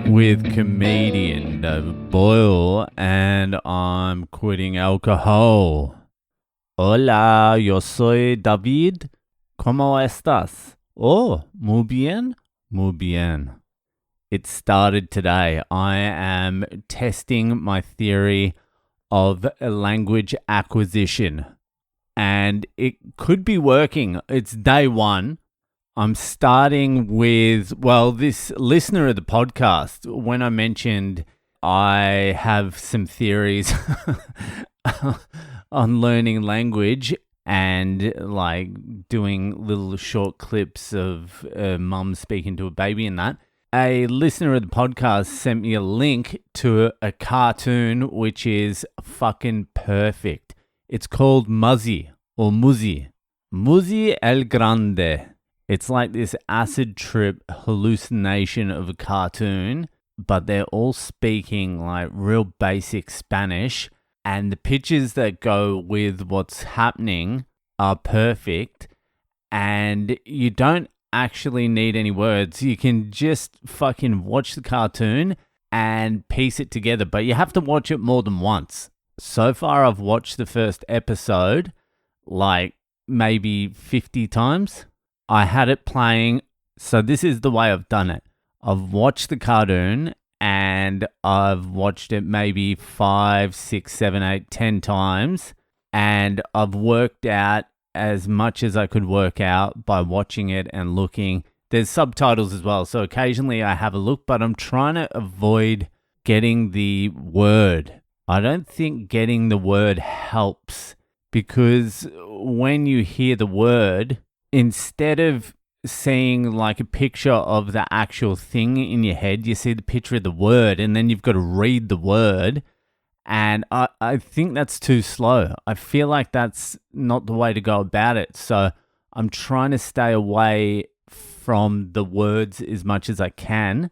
with comedian Boyle, and I'm quitting alcohol. Hola, yo soy David. ¿Cómo estás? Oh, muy bien, muy bien. It started today. I am testing my theory of language acquisition, and it could be working. It's day one. I'm starting with, this listener of the podcast, when I mentioned I have some theories on learning language and like doing little short clips of mum speaking to a baby and that, a listener of the podcast sent me a link to a cartoon which is fucking perfect. It's called Muzzy or Muzzy. Muzzy el Grande. It's like this acid trip hallucination of a cartoon, but they're all speaking like real basic Spanish, and the pictures that go with what's happening are perfect, and you don't actually need any words. You can just fucking watch the cartoon and piece it together, but you have to watch it more than once. So far, I've watched the first episode like maybe 50 times. I had it playing, so this is the way I've done it. I've watched the cartoon and I've watched it maybe 5, 6, 7, 8, 10 times, and I've worked out as much as I could work out by watching it and looking. There's subtitles as well, so occasionally I have a look, but I'm trying to avoid getting the word. I don't think getting the word helps, because when you hear the word, instead of seeing like a picture of the actual thing in your head, you see the picture of the word, and then you've got to read the word. And I think that's too slow. I feel like that's not the way to go about it. So I'm trying to stay away from the words as much as I can.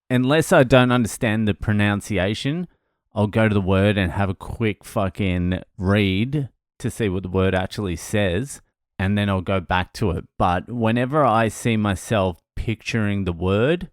Unless I don't understand the pronunciation, I'll go to the word and have a quick fucking read to see what the word actually says, and then I'll go back to it. But whenever I see myself picturing the word,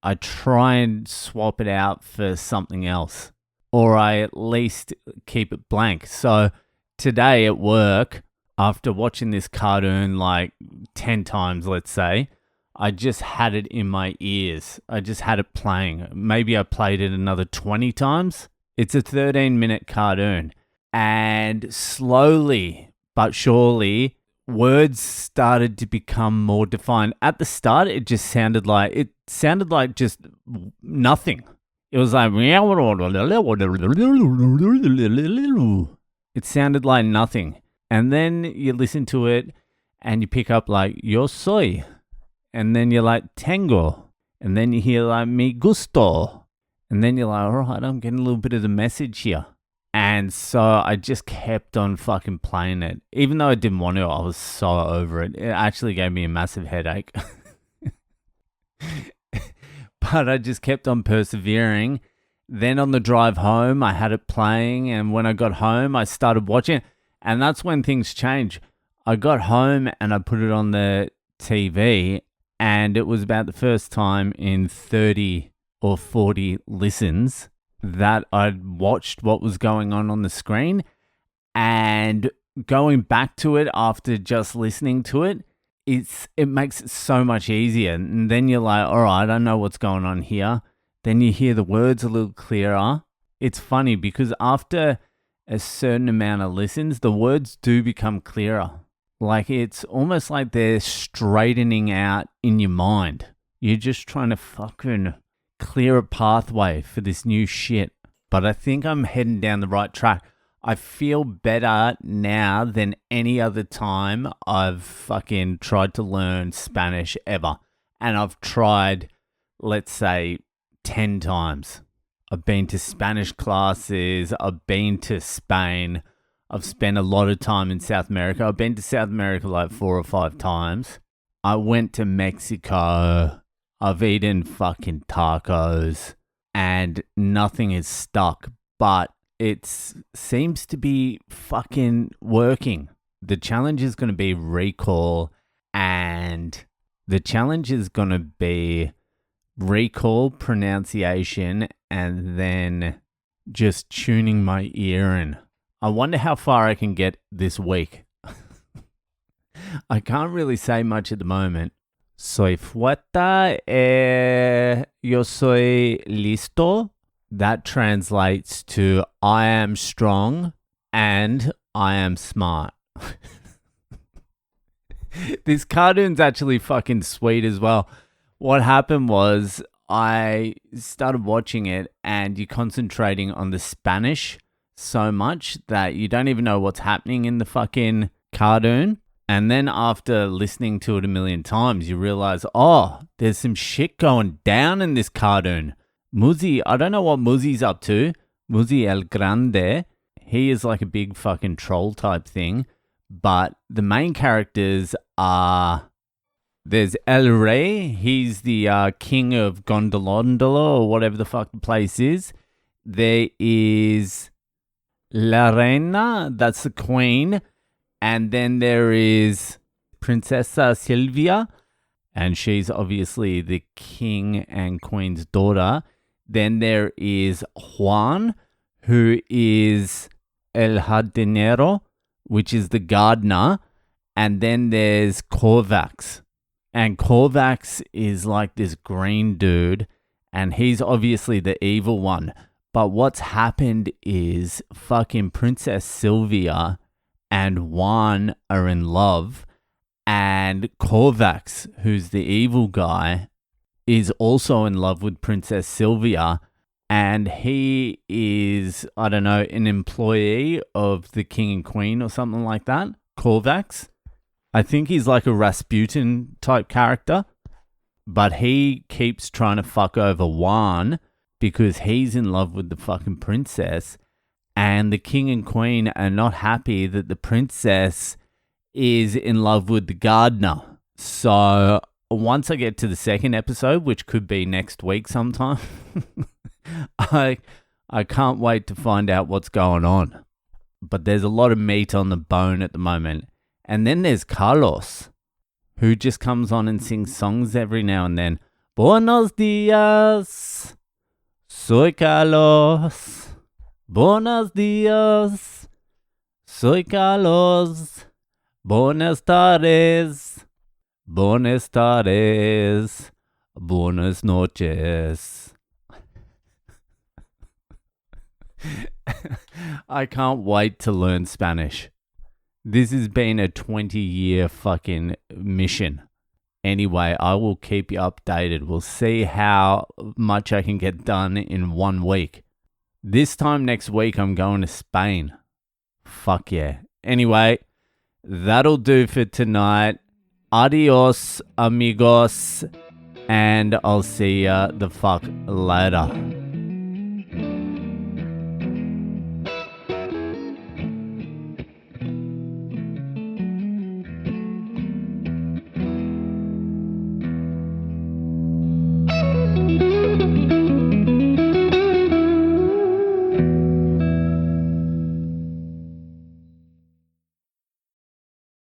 I try and swap it out for something else, or I at least keep it blank. So today at work, after watching this cartoon like 10 times, let's say, I just had it in my ears. I just had it playing. Maybe I played it another 20 times. It's a 13-minute cartoon. And slowly but surely, words started to become more defined. At the start, it sounded like just nothing. It was like, it sounded like nothing. And then you listen to it and you pick up like, yo soy. And then you're like, tengo. And then you hear like, me gusto. And then you're like, all right, I'm getting a little bit of the message here. And so I just kept on fucking playing it. Even though I didn't want to, I was so over it. It actually gave me a massive headache. But I just kept on persevering. Then on the drive home, I had it playing. And when I got home, I started watching it. And that's when things change. I got home and I put it on the TV. And it was about the first time in 30 or 40 listens that I'd watched what was going on the screen, and going back to it after just listening to it, it makes it so much easier. And then you're like, all right, I know what's going on here. Then you hear the words a little clearer. It's funny because after a certain amount of listens, the words do become clearer. Like it's almost like they're straightening out in your mind. You're just trying to fucking clear a pathway for this new shit. But I think I'm heading down the right track. I feel better now than any other time I've fucking tried to learn Spanish ever. And I've tried, let's say, 10 times. I've been to Spanish classes. I've been to Spain. I've spent a lot of time in South America. I've been to South America like 4 or 5 times. I went to Mexico. I've eaten fucking tacos and nothing is stuck, but it seems to be fucking working. The challenge is going to be recall, and the challenge is going to be recall, pronunciation, and then just tuning my ear in. I wonder how far I can get this week. I can't really say much at the moment. Soy fuerte, yo soy listo. That translates to I am strong and I am smart. This cartoon's actually fucking sweet as well. What happened was I started watching it and you're concentrating on the Spanish so much that you don't even know what's happening in the fucking cartoon. And then after listening to it a million times, you realize, oh, there's some shit going down in this cartoon. Muzzy, I don't know what Muzzy's up to. Muzzy el Grande. He is like a big fucking troll type thing. But the main characters are... There's El Rey. He's the king of Gondolondola or whatever the fuck the place is. There is La Reina. That's the queen. And then there is Princesa Silvia, and she's obviously the king and queen's daughter. Then there is Juan, who is El Jardinero, which is the gardener. And then there's Kovacs. And Kovacs is like this green dude, and he's obviously the evil one. But what's happened is fucking Princess Sylvia and Juan are in love, and Kovacs, who's the evil guy, is also in love with Princess Sylvia, and he is, I don't know, an employee of the king and queen or something like that, Kovacs. I think he's like a Rasputin type character, but he keeps trying to fuck over Juan because he's in love with the fucking princess. And the king and queen are not happy that the princess is in love with the gardener. So once I get to the second episode, which could be next week sometime, I can't wait to find out what's going on. But there's a lot of meat on the bone at the moment. And then there's Carlos, who just comes on and sings songs every now and then. Buenos dias, soy Carlos. Buenos dias, soy Carlos. Buenas tardes, buenas tardes, buenas noches. I can't wait to learn Spanish. This has been a 20-year fucking mission. Anyway, I will keep you updated. We'll see how much I can get done in 1 week. This time next week, I'm going to Spain. Fuck yeah. Anyway, that'll do for tonight. Adios, amigos. And I'll see ya the fuck later.